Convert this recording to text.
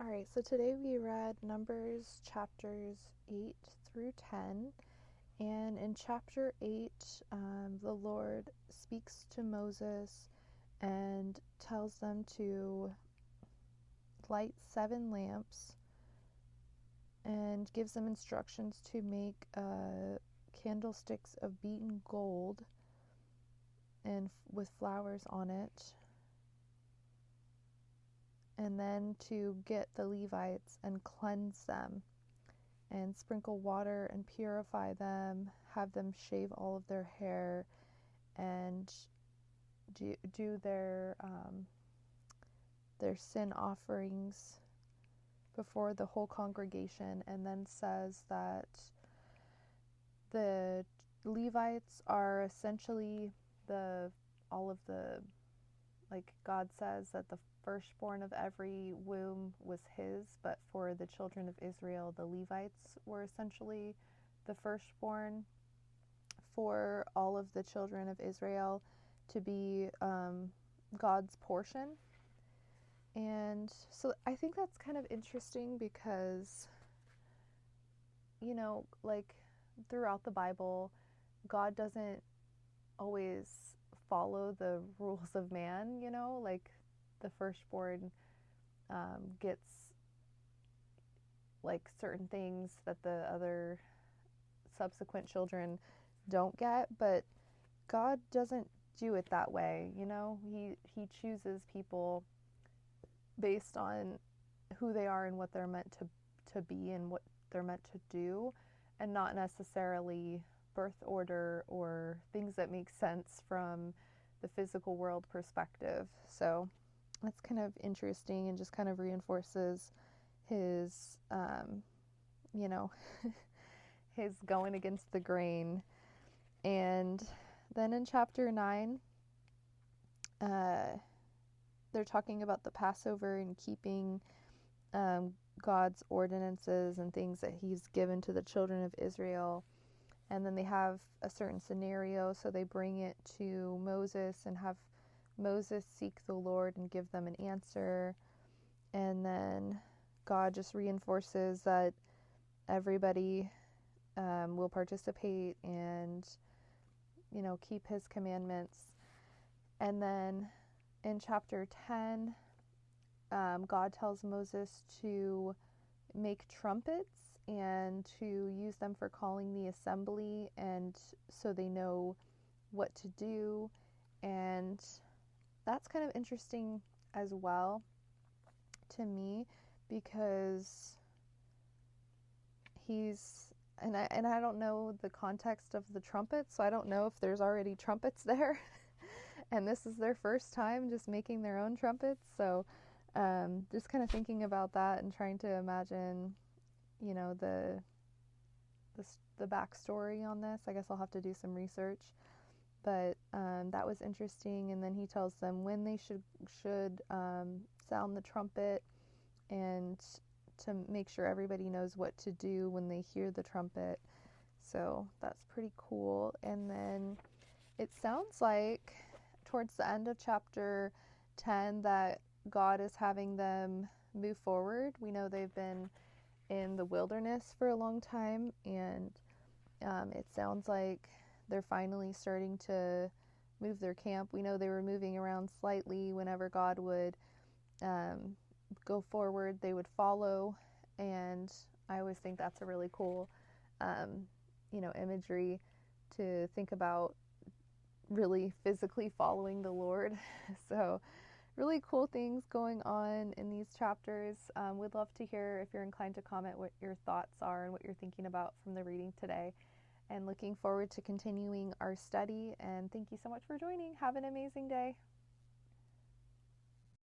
All right, so today we read Numbers chapters 8 through 10. And in chapter 8, the Lord speaks to Moses and tells them to light 7 lamps and gives them instructions to make candlesticks of beaten gold and with flowers on it. And then to get the Levites and cleanse them and sprinkle water and purify them, have them shave all of their hair, and do their sin offerings before the whole congregation. And then says that the Levites are essentially all of the, like God says that the firstborn of every womb was his, but for the children of Israel, the Levites were essentially the firstborn for all of the children of Israel to be God's portion. And so I think that's kind of interesting because, like throughout the Bible, God doesn't always follow the rules of man, like the firstborn gets like certain things that the other subsequent children don't get, but God doesn't do it that way. He chooses people based on who they are and what they're meant to be and what they're meant to do, and not necessarily birth order or things that make sense from the physical world perspective. So that's kind of interesting and just kind of reinforces his, his going against the grain. And then in chapter 9, they're talking about the Passover and keeping God's ordinances and things that he's given to the children of Israel. And then they have a certain scenario, so they bring it to Moses and have Moses seek the Lord and give them an answer. And then God just reinforces that everybody will participate and, keep his commandments. And then in chapter 10, God tells Moses to make trumpets and to use them for calling the assembly, and so they know what to do. And that's kind of interesting as well to me, because I don't know the context of the trumpets, so I don't know if there's already trumpets there and this is their first time just making their own trumpets. So just kind of thinking about that and trying to imagine, the backstory on this. I guess I'll have to do some research, but that was interesting. And then he tells them when they should sound the trumpet, and to make sure everybody knows what to do when they hear the trumpet. So that's pretty cool. And then it sounds like towards the end of chapter 10 that God is having them move forward. We know they've been in the wilderness for a long time, and it sounds like they're finally starting to move their camp. We know they were moving around slightly. Whenever God would go forward, they would follow, and I always think that's a really cool imagery to think about, really physically following the Lord. So really cool things going on in these chapters. We'd love to hear, if you're inclined to comment, what your thoughts are and what you're thinking about from the reading today, and looking forward to continuing our study. And thank you so much for joining. Have an amazing day.